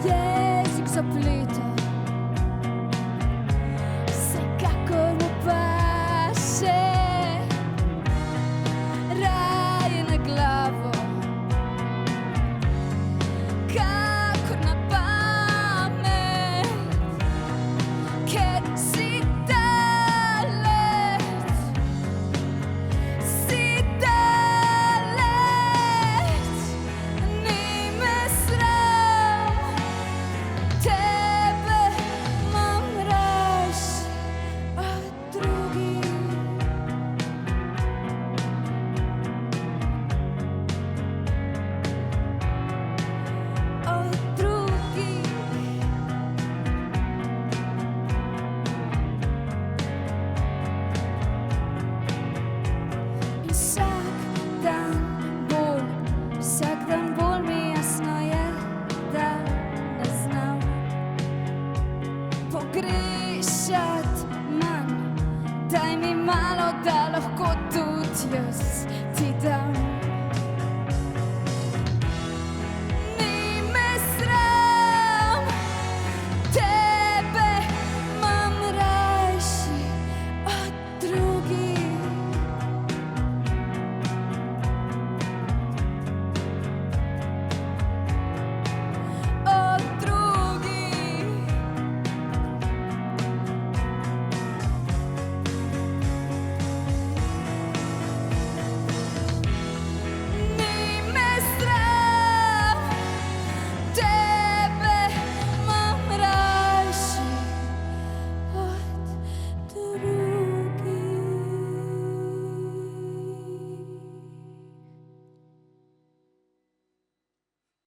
jezik zapleta, vsekakor mu paše, raje na glavo, kakor na pamet, ker si daleč, ni me sram, tebe imam rajši od drugih. Od drugih. In vsak dan bolj mi jasno je, da ne znam pogrešat manj. Daj mi malo, da lahko tudi jaz ti dam.